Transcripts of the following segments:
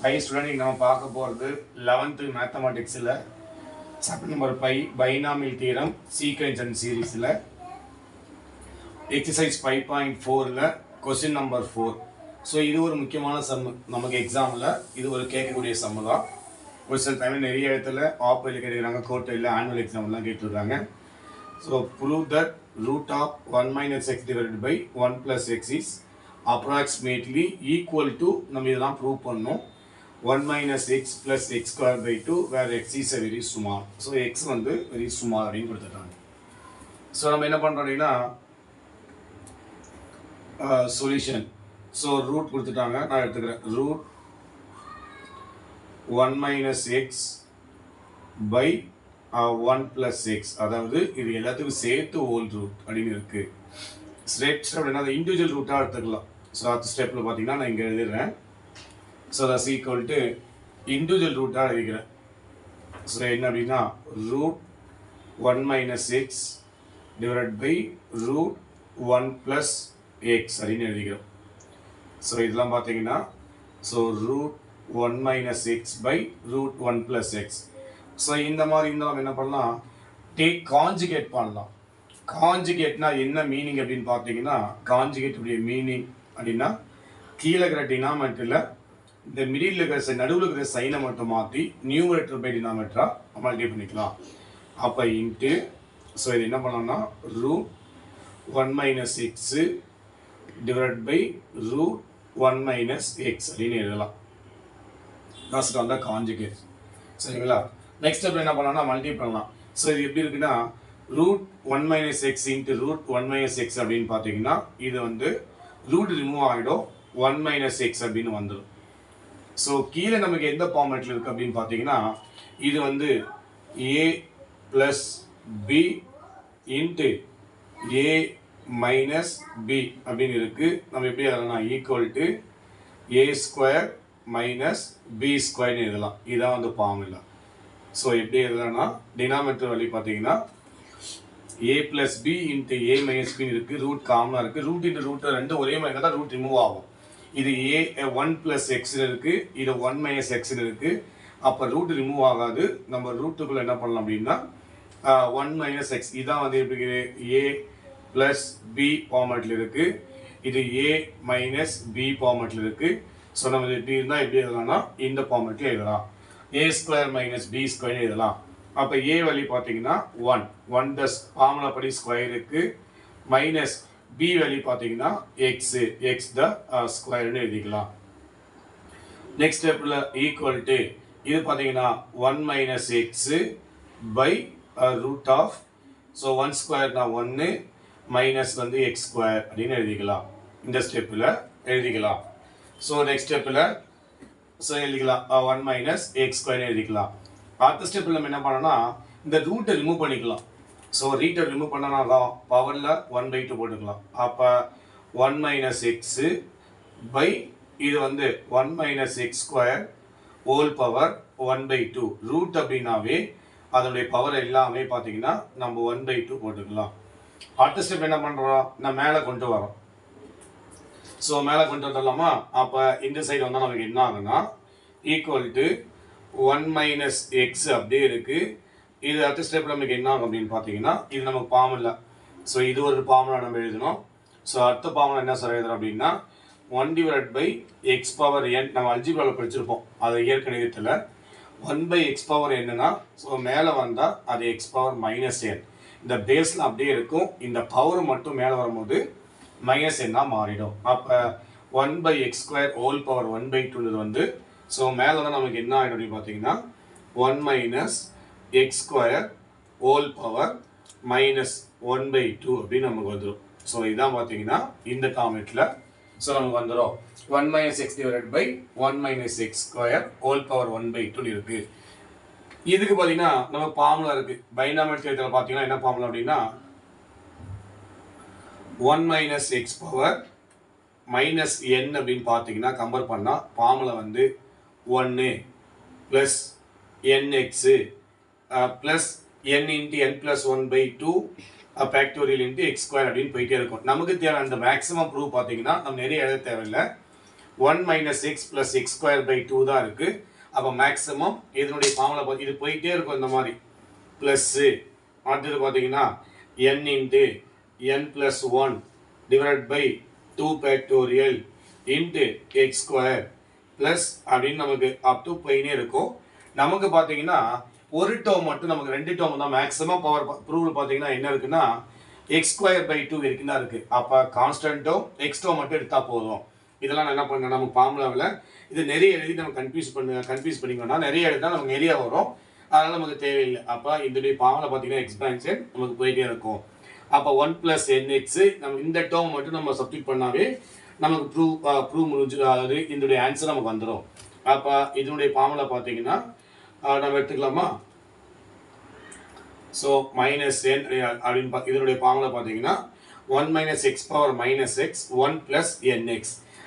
By student நம்ம பார்க்க போகிறது 11th மேத்தமெட்டிக்ஸில் chapter number binomial theorem sequence and சீரீஸில் எக்ஸசைஸ் 5.4ல் கொஸ்டின் நம்பர் 4. ஸோ இது ஒரு முக்கியமான சம். நமக்கு எக்ஸாமில் இது ஒரு கேட்கக்கூடிய சம்மு தான். ஒரு சில டைமில் நிறைய இடத்துல ஆப்பையில் கேட்டுக்கிறாங்க, கோட்டையில் ஆனுவல் எக்ஸாம்லாம் கேட்டுருக்காங்க. So prove that root of 1 minus x divided by 1 plus x is approximately equal to நம்ம இதெல்லாம் ப்ரூவ் பண்ணோம் 1 minus x plus x square by 2 where x is a very small. So x வந்து very small அப்படின்னு கொடுத்துட்டாங்க. So நம்ம என்ன பண்ணுறோம் அப்படின்னா சொல்யூஷன். ஸோ ரூட் கொடுத்துட்டாங்க, நான் எடுத்துக்கிறேன். Root 1 minus x by 1 plus x, அதாவது இது எல்லாத்துக்கும் சேர்த்து ஹோல் ரூட் அப்படின்னு இருக்கு. ஸ்டெப் அப்படின்னா அதை இண்டிவிஜுவல் ரூட்டாக எடுத்துக்கலாம். ஸோ அடுத்த ஸ்டெப்பில் பார்த்தீங்கன்னா நான் இங்கே எழுதிடுறேன். So that's equal to individual ரூட்டாக எழுதிக்கிறேன். ஸோ என்ன அப்படின்னா root 1 minus x divide by root 1 plus x அப்படின்னு எழுதிக்கிறோம். ஸோ இதெல்லாம் பார்த்தீங்கன்னா so root 1 minus x by root 1 plus x. So இந்த மாதிரி இருந்தாலும் என்ன பண்ணலாம், டேக் காஞ்சுகேட் பண்ணலாம். காஞ்சுகேட்னா என்ன மீனிங் அப்படின்னு பார்த்தீங்கன்னா, காஞ்சுகேட் மீனிங் அப்படின்னா கீழே இருக்கிற டினாமேட்டரில் இந்த மிடில் இருக்கிற நடுவில் இருக்கிற சைனை மட்டும் மாற்றி நியூமரேட்டர் பை டினாமேட்டராக மல்டிப்ளை பண்ணிக்கலாம். அப்போ இன்ட்டு ஸோ இது என்ன பண்ணலாம்னா root 1 minus x divide by root 1 minus x அப்படின்னு எழுதலாம். லாஸ்ட் வந்தால் காஞ்சுகேட். சரிங்களா? நெக்ஸ்ட் ஸ்டெப் என்ன பண்ணலாம்னா மல்டிப்ளை பண்ணலாம். ஸோ இது எப்படி இருக்குன்னா root 1 minus x into root 1 minus x அப்படின்னு பார்த்தீங்கன்னா இது வந்து ரூட் ரிமூவ் ஆகிடும், 1 minus x அப்படின்னு வந்துடும். ஸோ கீழே நமக்கு எந்த ஃபார்மேட்டில் இருக்குது அப்படின்னு பார்த்தீங்கன்னா இது வந்து a plus B into a minus B அப்படின்னு இருக்குது. நம்ம எப்படி எழுதலாம், equal to a square minus B ஸ்கொயர்னு எழுதலாம். இதான் வந்து ஃபார்முலா. ஸோ எப்படி எழுதலாம்னா டினாமினேட்டர் வழி பார்த்தீங்கன்னா a plus B into a minus பின்னு இருக்குது. ரூட் காமனாக இருக்குது. ரூட் இன்ட்டு ரூட் ரெண்டு ஒரே மாதிரி தான் ரூட் ரிமூவ் ஆகும். இது a 1 ப்ளஸ் எக்ஸில் இருக்குது, இது 1 மைனஸ் எக்ஸில் இருக்குது. அப்போ ரூட் ரிமூவ் ஆகாது. நம்ம ரூட்டுக்குள்ளே என்ன பண்ணலாம் அப்படின்னா 1 மைனஸ் எக்ஸ் இதான் வந்து எப்படி a ப்ளஸ் பி ஃபார்மேட்டில் இருக்குது, இது a மைனஸ் பி ஃபார்மேட்டில் இருக்குது. ஸோ நம்ம எப்படி இருந்தால் எப்படி எழுதலாம்னா இந்த ஃபார்மேட்டில் எழுதலாம். a square minus B square எழுதலாம். அப்போ a வழி பார்த்தீங்கன்னா 1 தஸ் ஃபார்முலா படி ஸ்கொயருக்கு மைனஸ் b வேல்யூ பார்த்தீங்கன்னா x த ஸ்கொயர்னு எழுதிக்கலாம். நெக்ஸ்ட் ஸ்டெப்பில் ஈக்குவல் டு இது பார்த்தீங்கன்னா 1 minus x by root of so 1 ஸ்கொயர்னா 1 மைனஸ் வந்து எக்ஸ் ஸ்கொயர் அப்படின்னு எழுதிக்கலாம். இந்த ஸ்டெப்பில் எழுதிக்கலாம். ஸோ நெக்ஸ்ட் ஸ்டெப்பில் ஸோ எழுதிக்கலாம் 1 மைனஸ் எக்ஸ் ஸ்கொயர்னு எழுதிக்கலாம். அடுத்த ஸ்டெப்பில் நம்ம என்ன பண்ணோம்னா இந்த ரூட்டை ரிமூவ் பண்ணிக்கலாம். ஸோ ரீட்டை ரிமூவ் பண்ணனாலும் பவரில் 1/2 போட்டுக்கலாம். அப்போ 1 மைனஸ் எக்ஸு பை இது வந்து 1 minus x square whole power 1/2. Root அப்படின்னாவே அதனுடைய பவர் எல்லாமே பார்த்தீங்கன்னா நம்ம 1/2 போட்டுக்கலாம். அடுத்த ஸ்டெப் என்ன பண்ணுறோம், நான் மேலே கொண்டு வரோம். ஸோ மேலே கொண்டு வந்துடலாமா? அப்போ இந்த சைடு வந்தால் நமக்கு என்ன ஆகுன்னா ஈக்குவல் டு 1 மைனஸ் எக்ஸ் அப்படியே இருக்குது. இது அடுத்த ஸ்டெப் நமக்கு என்ன ஆகும் அப்படின்னு பார்த்தீங்கன்னா இது நமக்கு ஃபார்முலா. ஸோ இது ஒரு ஃபார்முலா நம்ம எழுதணும். ஸோ அடுத்த ஃபார்முலா என்ன சார் எழுதுறோம் அப்படின்னா 1 divide by x power n. நம்ம அல்ஜிப்ராவில் படிச்சிருப்போம் அது இயற்கணிதத்தில். 1 பை எக்ஸ் பவர் என்னன்னா ஸோ மேலே வந்தால் அது எக்ஸ் பவர் மைனஸ் என். இந்த பேஸில் அப்படியே இருக்கும், இந்த பவர் மட்டும் மேலே வரும்போது மைனஸ் என்னாக மாறிடும். அப்போ 1 by x square whole power 1/2 வந்து ஸோ மேலே தான் நமக்கு என்ன ஆகிடும் அப்படின்னு பார்த்தீங்கன்னா 1 minus x square whole power minus 1/2 அப்படின்னு நமக்கு வந்துடும். ஸோ இதான் பார்த்தீங்கன்னா இந்த ஃபார்மேட்டில் ஸோ நமக்கு வந்துடும் 1 minus x divide by 1 minus x square whole power 1/2 இருக்குது. இதுக்கு பார்த்தீங்கன்னா நமக்கு ஃபார்முலா இருக்குது. பைனாமியல் பார்த்தீங்கன்னா என்ன ஃபார்முலா அப்படின்னா 1 minus x power minus n அப்படின்னு பார்த்தீங்கன்னா கம்பேர் பண்ணால் ஃபார்முலா வந்து 1 plus n x plus n into n plus 1/2 factorial into x square அப்படின்னு போயிட்டே இருக்கும். நமக்கு தேவை அந்த மேக்ஸிமம் ப்ரூவ் பார்த்தீங்கன்னா நம்ம நிறைய எழுத தேவையில்லை. 1 minus x plus x square by 2 தான் இருக்கு. அப்போ மேக்ஸிமம் இதனுடைய ஃபார்முலா இது போயிட்டே இருக்கும் இந்த மாதிரி ப்ளஸ் அடுத்தது பார்த்தீங்கன்னா n into n plus 1 divided by 2 factorial into x square plus அப்படின்னு நமக்கு அப் டு போயினே இருக்கும். நமக்கு பார்த்தீங்கன்னா ஒரு டேர்ம் மட்டும் நமக்கு ரெண்டு டேர்ம் தான் மேக்ஸிமம் பவர் ப்ரூவல் பார்த்தீங்கன்னா என்ன இருக்குன்னா எக்ஸ் ஸ்கொயர் பை 2 வரைக்கும் தான் இருக்குது. அப்போ கான்ஸ்டன்ட் டேர்ம் எக்ஸ் டேர்ம் மட்டும் எடுத்தால் போதும். இதெல்லாம் நான் என்ன பண்ணேன் நம்ம ஃபார்முலாவில் இது நிறைய எழுதி நம்ம கன்ஃபியூஸ் பண்ணிக்கணும்னா நிறைய எழுதினா நமக்கு நிறைய வரும், அதனால் நமக்கு தேவையில்லை. அப்போ இதனுடைய ஃபார்முலா பார்த்தீங்கன்னா எக்ஸ்பான்ஷன் நமக்கு போயிட்டே இருக்கும். அப்போ 1 + nx நம்ம இந்த டேர்ம் மட்டும் நம்ம சப்ஸ்டிட் பண்ணாவே நமக்கு ப்ரூவ் முடிஞ்சு, அதாவது இதனுடைய ஆன்சர் நமக்கு வந்துடும். அப்போ இதனுடைய ஃபார்முலா பார்த்தீங்கன்னா நம்ம எடுத்துக்கலாமா? ஸோ மைனஸ் n அப்படின்னு இதனுடைய ஃபார்முலா பார்த்தீங்கன்னா 1 minus x power minus x 1 plus nx.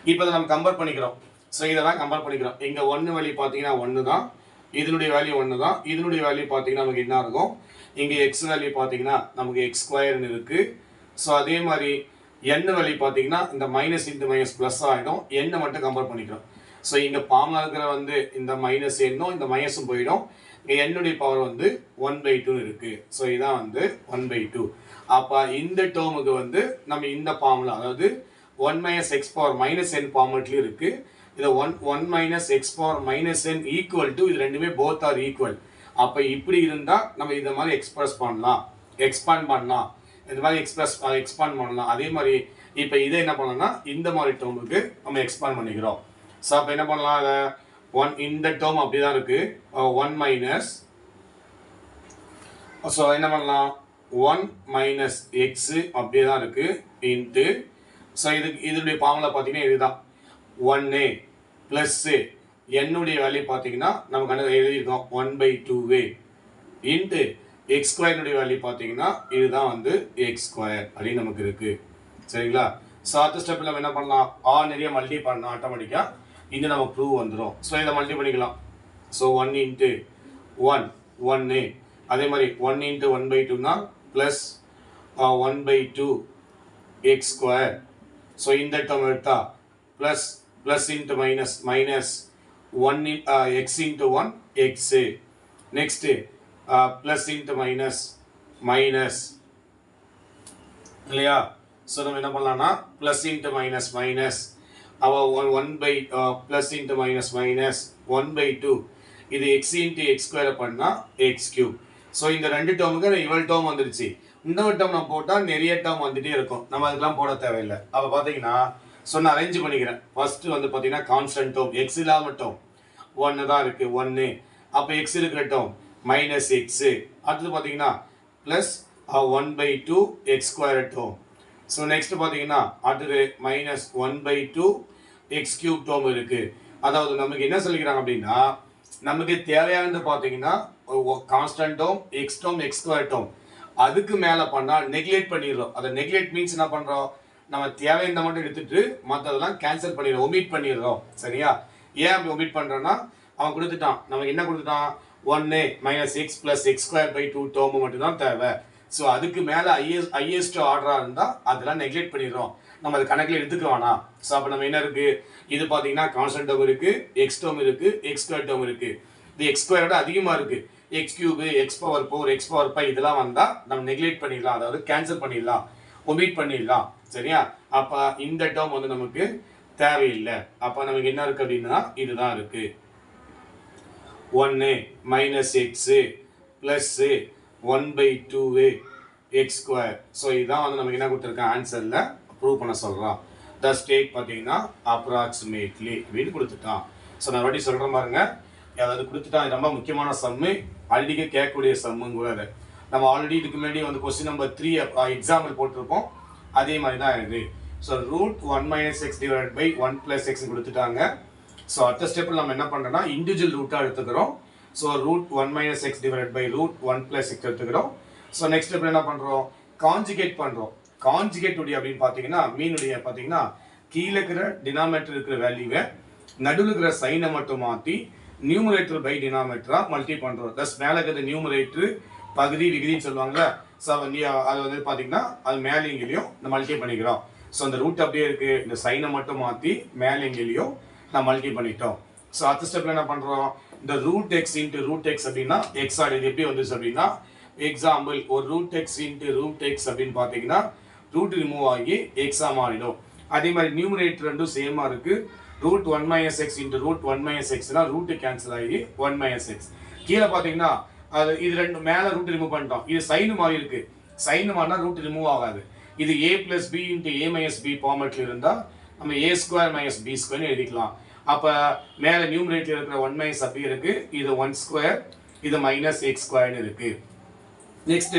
இப்போ இதை நம்ம கம்பேர் பண்ணிக்கிறோம். ஸோ இதெல்லாம் கம்பேர் பண்ணிக்கிறோம். இங்கே 1 வேல்யூ பார்த்தீங்கன்னா 1 தான், இதனுடைய வேல்யூ 1 தான், இதனுடைய வேல்யூ பார்த்தீங்கன்னா நமக்கு என்ன இருக்கும்? இங்கே எக்ஸ் வேல்யூ பார்த்தீங்கன்னா நமக்கு எக்ஸ் ஸ்கொயர்னு இருக்குது. ஸோ அதே மாதிரி n வேல்யூ பார்த்தீங்கன்னா இந்த மைனஸ் இன்ட்டு மைனஸ் ப்ளஸ் ஆகிடும். n மட்டும் கம்பேர் பண்ணிக்கிறோம். ஸோ இங்கே ஃபார்முலா இருக்கிற வந்து இந்த மைனஸ் என்னும் இந்த மைனஸும் போயிடும். இங்கே என்னுடைய பவர் வந்து 1/2 இருக்குது. ஸோ இதான் வந்து 1/2. அப்போ இந்த டேர்முக்கு வந்து நம்ம இந்த ஃபார்முலா, அதாவது 1 minus x power minus n ஃபார்மேட்லேயும் இருக்குது. இதை 1 minus x power minus n equal to, இது ரெண்டுமே போத் ஆர் ஈக்குவல். அப்போ இப்படி இருந்தால் நம்ம இந்த மாதிரி எக்ஸ்பிரஸ் பண்ணலாம், எக்ஸ்பாண்ட் பண்ணலாம், இந்த மாதிரி எக்ஸ்பாண்ட் பண்ணலாம். அதே மாதிரி இப்போ இதை என்ன பண்ணலாம்னா இந்த மாதிரி டேர்முக்கு நம்ம எக்ஸ்பாண்ட் பண்ணிக்கிறோம். ஸோ அப்போ என்ன பண்ணலாம்? அதை இந்த டேர்ம் அப்படி தான் இருக்குது 1 மைனஸ், ஸோ என்ன பண்ணலாம் 1 minus x அப்படியே தான் இருக்குது இன்ட்டு, ஸோ இதனுடைய ஃபார்முலா பார்த்தீங்கன்னா இதுதான் 1a ப்ளஸ்ஸு என்னுடைய வேல்யூ பார்த்தீங்கன்னா நமக்கு என்ன எழுதியிருக்கோம் 1/2 இன்ட்டு எக்ஸ் ஸ்கொயர்னுடைய வேல்யூ பார்த்தீங்கன்னா இதுதான் வந்து எக்ஸ் ஸ்கொயர் அப்படின்னு நமக்கு இருக்குது. சரிங்களா? ஸோ அடுத்த ஸ்டெப்பில் நம்ம என்ன பண்ணலாம்? நிறைய மல்டி பண்ணலாம் ஆட்டோமேட்டிக்காக, இது நம்ம ப்ரூவ் வந்துடும். ஸோ இதை மல்டி பண்ணிக்கலாம். ஸோ 1 இன்ட்டு 1 1a, அதே மாதிரி 1 இன்ட்டு 1/2னா ப்ளஸ் 1/2 எக்ஸ் ஸ்கொயர். ஸோ இந்த டேர்ம் எடுத்தா plus into minus minus 1 x into 1 x, next plus into minus minus இல்லையா? ஸோ நம்ம என்ன பண்ணலாம்னா plus into minus minus plus into minus minus 1/2, இது எக்ஸ் இன்ட்டு எக்ஸ் ஸ்கொயரை பண்ணால் எக்ஸ் கியூப். ஸோ இந்த ரெண்டு டேர்முக்கு இவ்வளோ டேர்ம் வந்துடுச்சு. இன்னொரு டேர்ம் நம்ம போட்டால் நிறைய டேர்ம் வந்துகிட்டே இருக்கும், நம்ம அதுக்கெலாம் போட தேவையில்லை. அப்போ பார்த்தீங்கன்னா ஸோ நான் அரேஞ்ச் பண்ணிக்கிறேன். ஃபஸ்ட்டு வந்து பார்த்தீங்கன்னா கான்ஸ்டன்ட் டேர்ம் எக்ஸ் இல்லாமல் டேர்ம் 1 தான் இருக்குது 1. அப்போ எக்ஸ் இருக்கிற டேர்ம் மைனஸ் எக்ஸு, அடுத்தது பார்த்தீங்கன்னா plus 1/2 x square term. So next பார்த்தீங்கன்னா அடுத்தது மைனஸ் 1/2 எக்ஸ் கியூப் டேர்ம் இருக்குது. அதாவது நமக்கு என்ன சொல்லிக்கிறாங்க அப்படின்னா நமக்கு தேவையானது பார்த்தீங்கன்னா constant term X term X square term, அதுக்கு மேலே பண்ணால் நெக்லெக்ட் பண்ணிடுறோம். அதை நெக்லெக்ட் மீன்ஸ் என்ன பண்ணுறோம்? நம்ம தேவையான மட்டும் எடுத்துட்டு மற்றதெல்லாம் கேன்சல் பண்ணிடுறோம், ஒமிட் பண்ணிடுறோம். சரியா? ஏன் அப்படி ஒமிட் பண்ணுறோன்னா அவன் கொடுத்துட்டான், நமக்கு என்ன கொடுத்துட்டான் 1 minus x plus x square by 2 term மட்டும்தான் தேவை. ஸோ அதுக்கு மேலே ஹையஸ்ட் ஆர்டராக இருந்தால் அதெல்லாம் நெக்லெக்ட் பண்ணிடுறோம், நம்ம அது கணக்கில் எடுத்துக்க வேணாம். ஸோ அப்போ நம்ம என்ன இருக்குது? இது பார்த்தீங்கன்னா கான்ஸ்டன்ட் டேர்ம் இருக்குது, எக்ஸ் டேர்ம் இருக்குது, எக்ஸ் ஸ்கொயர் டேர்ம் இருக்குது. இது எக்ஸ் ஸ்கொயரோட அதிகமாக இருக்குது, X cube X power 4 X power 5 இதெல்லாம் வந்தால் நம்ம நெக்லெக்ட் பண்ணிடலாம், அதாவது கேன்சல் பண்ணிடலாம், ஒமிட் பண்ணிடலாம். சரியா? அப்போ இந்த டேர்ம் வந்து நமக்கு தேவையில்லை. அப்போ நமக்கு என்ன இருக்குது அப்படின்னா இதுதான் இருக்குது 1 minus x plus 1/2 x square. So இதுதான் வந்து நமக்கு என்ன கொடுத்துருக்கேன் ஆன்சரில் ப்ரூவ் பண்ண சொல்கிறான். த ஸ்டேட் பார்த்தீங்கன்னா அப்ராக்சிமேட்லி அப்படின்னு கொடுத்துட்டான். ஸோ நான் வாட்டி சொல்கிற பாருங்க, அதாவது கொடுத்துட்டான். ரொம்ப முக்கியமான சம்மு, அடிக்க கேட்கக்கூடிய சம்முங்கிறது. நம்ம ஆல்ரெடி இதுக்கு முன்னாடி வந்து கொஸ்டின் நம்பர் 3 எக்ஸாம்பிள் போட்டிருப்போம், அதே மாதிரி தான் இது. So √1 minus x divided by 1 plus x கொடுத்துட்டாங்க. ஸோ அடுத்த ஸ்டெப்பில் நம்ம என்ன பண்ணுறோம்னா இண்டிவிஜுவல் ரூட்டாக எடுத்துக்கிறோம். So √1 minus x divided by √1 plus x எடுத்துக்கிறோம். ஸோ நெக்ஸ்ட் ஸ்டெப்பில் என்ன பண்ணுறோம்? கான்ஜுகேட் பண்ணுறோம். கான்ஜுகேட் உடைய அப்படின்னு பார்த்தீங்கன்னா மீனுடைய பார்த்தீங்கன்னா கீழே இருக்கிற டினாமினேட்டர் இருக்கிற வேல்யூவை நடுவில் இருக்கிற சைனை மட்டும் மாற்றி நியூமரேட்டர் பை டினாமினேட்டராக மல்டி பண்ணுறோம். ப்ளஸ் மேலே இருக்கிற நியூமரேட்டர் பகுதி விகுதின்னு சொல்லுவாங்கள்ல, ஸோ அது வந்து பார்த்தீங்கன்னா அது மேலேங்கிலையும் இந்த மல்டி பண்ணிக்கிறோம். ஸோ அந்த ரூட் அப்படியே இருக்கு, இந்த சைனை மட்டும் மாற்றி மேலே எங்கேயோ நான் மல்டி பண்ணிட்டோம். ஸோ அடுத்த ஸ்டெப்ல என்ன பண்ணுறோம், இந்த root x into root x அப்படின்னா எக்ஸ் ஆர் இது எப்படி வந்துச்சு அப்படின்னா, எக்ஸாம்பிள் ஒரு root x into root x அப்படின்னு பார்த்தீங்கன்னா ரூட் ரிமூவ் ஆகி எக்ஸாக மாறிடும். அதே மாதிரி நியூமரேட்டர் ரெண்டும் சேமாக இருக்கு. Root 1 minus x into root 1 minus எக்ஸ்னா ரூட்டு கேன்சல் ஆகி 1 மைனஸ் எக்ஸ். கீழே பார்த்தீங்கன்னா அது இது ரெண்டு மேலே ரூட் ரிமூவ் பண்ணிட்டோம். இது சைனு மாறி இருக்கு, சைனு மாறினா ரூட் ரிமூவ் ஆகாது. இது a plus B into A minus B ஃபார்மேட்டில் இருந்தால் நம்ம ஏ ஸ்கொயர் மைனஸ் பி ஸ்கொயர்னு எழுதிக்கலாம். அப்போ மேலே நியூமரேட்டர் இருக்கிற 1 மைனஸ் அப்படி இருக்கு, இது 1 ஸ்கொயர், இது மைனஸ் எக்ஸ் ஸ்கொயர்னு இருக்கு. நெக்ஸ்ட்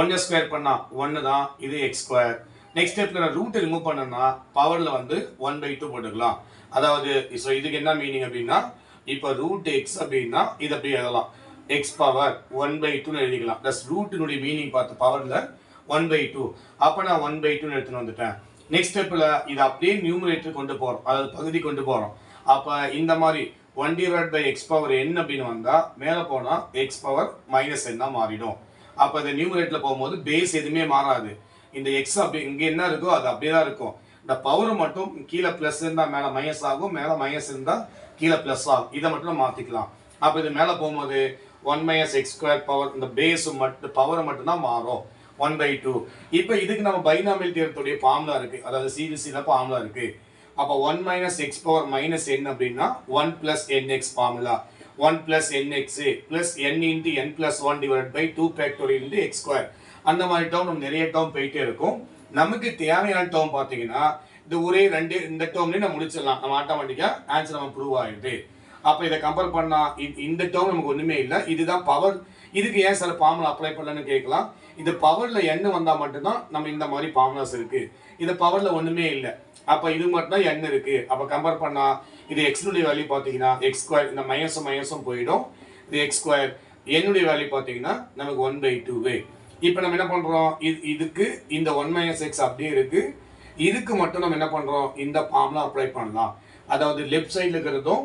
1 ஸ்கொயர் பண்ணா 1 தான், இது எக்ஸ் ஸ்கொயர். நெக்ஸ்ட் ஸ்டெப்ல நான் ரூட் ரிமூவ் பண்ணனா பவர்ல வந்து 1/2 போட்டுக்கலாம். அதாவது ஸோ இதுக்கு என்ன மீனிங் அப்படின்னா, இப்போ ரூட் எக்ஸ் அப்படின்னா இது அப்படி எழுதலாம், எக்ஸ் பவர் 1/2ன்னு எழுதிக்கலாம். ப்ளஸ் ரூட்டினுடைய மீனிங் பார்த்து பவர்ல 1/2. அப்போ நான் 1/2ன்னு எடுத்துன்னு வந்துட்டேன். நெக்ஸ்ட் ஸ்டெப்ல இதை அப்படியே நியூமரேட்டர் கொண்டு போறோம், அதாவது பகுதி கொண்டு போறோம். அப்போ இந்த மாதிரி 1 divide by x power n அப்படின்னு வந்தா மேலே போனா எக்ஸ் பவர் மைனஸ் n மாறிடும். அப்போ இந்த நியூமரேட்டர்ல போகும்போது பேஸ் எதுவுமே மாறாது. இந்த எக்ஸ் அப்படி இங்கே என்ன இருக்கோ அது அப்படியே தான் இருக்கும். இந்த பவர் மட்டும் கீழே பிளஸ் இருந்தால் மேலே மைனஸ் ஆகும், மேலே மைனஸ் இருந்தால் கீழே பிளஸ் ஆகும். இதை மட்டும் மாற்றிக்கலாம். அப்போ இது மேலே போகும்போது 1 மைனஸ் எக்ஸ் ஸ்கொயர் பவர் இந்த பேஸ் மட்டும் பவரை மட்டும்தான் மாறும் 1/2. இப்போ இதுக்கு நம்ம பைனாமியல் தியரத்துடைய ஃபார்முலா இருக்கு, அதாவது சிபிசில ஃபார்முலா இருக்கு. அப்போ 1 minus x power minus n அப்படின்னா 1 plus nx formula, 1 plus nx plus n into n plus 1 divide by 2 factorial into x square. அந்த மாதிரி டேர்ம் நம்ம நிறைய டேர்ம் போயிட்டே இருக்கும். நமக்கு தேவையான டேர்ம் பார்த்தீங்கன்னா இந்த ஒரே ரெண்டு இந்த டேர்ம்லேயே நம்ம முடிச்சிடலாம், நம்ம ஆட்டோமேட்டிக்காக ஆன்சர் நம்ம ப்ரூவ் ஆகிடுது. அப்போ இதை கம்பேர் பண்ணா இந்த டேர்ம் நமக்கு ஒன்றுமே இல்லை, இதுதான் பவர். இதுக்கு ஏன் சார் ஃபார்முலா அப்ளை பண்ணலன்னு கேட்கலாம். இது பவர்ல n வந்தால் மட்டும்தான் நம்ம இந்த மாதிரி ஃபார்முலாஸ் இருக்கு. இது பவர்ல ஒன்றுமே இல்லை, அப்போ இது மட்டும் தான் n இருக்கு. அப்போ கம்பேர் பண்ணா இது எக்ஸ்னுடைய வேல்யூ பார்த்தீங்கன்னா எக்ஸ் ஸ்கொயர், இந்த மைனஸும் மைனஸும் போயிடும், இது எக்ஸ் ஸ்கொயர். என்னுடைய வேல்யூ பார்த்தீங்கன்னா நமக்கு 1/2. இப்போ நம்ம என்ன பண்றோம், இதுக்கு இந்த 1 மைனஸ் எக்ஸ் அப்படியே இருக்கு, இதுக்கு மட்டும் நம்ம என்ன பண்றோம், இந்த ஃபார்முலா அப்ளை பண்ணலாம். அதாவது லெஃப்ட் சைடில் இருக்கிறதும்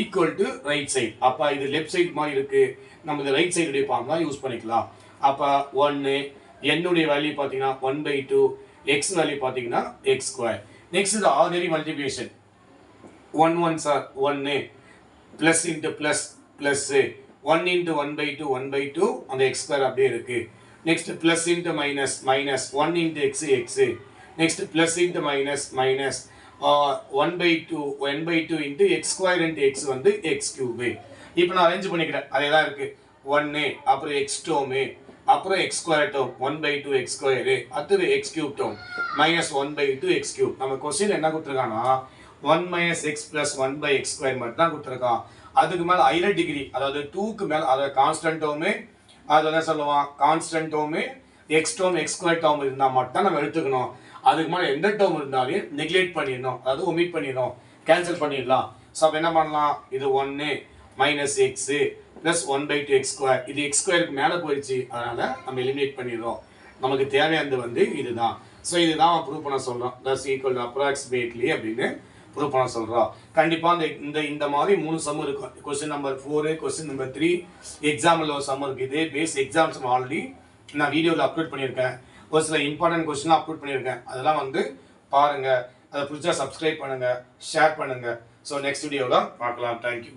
ஈக்குவல் டு ரைட் சைடு. அப்போ இது லெஃப்ட் சைடு மாதிரி இருக்கு, நம்ம இந்த ரைட் சைடுடைய ஃபார்முலா யூஸ் பண்ணிக்கலாம். அப்போ 1 என்னுடைய வேல்யூ பார்த்தீங்கன்னா 1/2, எக்ஸ் வேல்யூ பார்த்தீங்கன்னா எக்ஸ் ஸ்கொயர். நெக்ஸ்ட் இது ordinary multiplication, 1 1s are 1 plus into plus plus 1 into 1/2 1/2 அந்த எக்ஸ் ஸ்கொயர் அப்படியே இருக்கு. Next plus into minus minus 1 into X X. Next plus into minus minus 1/2 into x square into X வந்து X cube. இப்போ நான் arrange பண்ணிக்கிறேன், அதே தான் இருக்கு. 1 அப்புறம் எக்ஸ் டேர்மு, அப்புறம் X square term 1/2 X square, அடுத்தது X cube term minus 1/2 X cube. நம்ம கொஸ்டின் என்ன கொடுத்துருக்காங்கன்னா 1 minus X plus 1/x square மட்டும் தான் கொடுத்துருக்கான். அதுக்கு மேலே ஹையர் டிகிரி, அதாவது 2க்கு மேலே, அதாவது கான்ஸ்டன்ட் டேர்மு, அது என்ன சொல்லுவான், constant term X term X square term இருந்தால் மட்டும் நம்ம எடுத்துக்கணும். அதுக்கு மேலே எந்த டேர்ம் இருந்தாலும் நெக்லெக்ட் பண்ணிடணும், அதாவது ஒமிட் பண்ணிடணும், கேன்சல் பண்ணிடலாம். ஸோ அப்போ என்ன பண்ணலாம், இது 1 minus x plus 1/2 x square, இது எக்ஸ் ஸ்கொயருக்கு மேலே போயிடுச்சு, அதனால் நம்ம எலிமினேட் பண்ணிடுறோம். நமக்கு தேவையானது வந்து இதுதான். ஸோ இதுதான் ப்ரூவ் பண்ண சொல்கிறோம், தட்ஸ் ஈக்குவல் டு அப்ராக்சிமேட்லி அப்படின்னு ப்ரூவ் பண்ண சொல்கிறோம். கண்டிப்பாக இந்த மாதிரி 3 சம் இருக்கும். Question number 4, question number 3 example ஒரு சம் இருக்குது. இதே பேஸ் எக்ஸாம்ஸ் ஆல்ரெடி நான் வீடியோவில் அப்லோட் பண்ணியிருக்கேன், ஒரு சில இம்பார்ட்டன்ட் கொஸ்டின்லாம் அப்லோட் பண்ணியிருக்கேன். அதெல்லாம் வந்து பாருங்கள், அதை பிடிச்சா சப்ஸ்கிரைப் பண்ணுங்கள், ஷேர் பண்ணுங்கள். ஸோ நெக்ஸ்ட் வீடியோவில் பார்க்கலாம். தேங்க்யூ.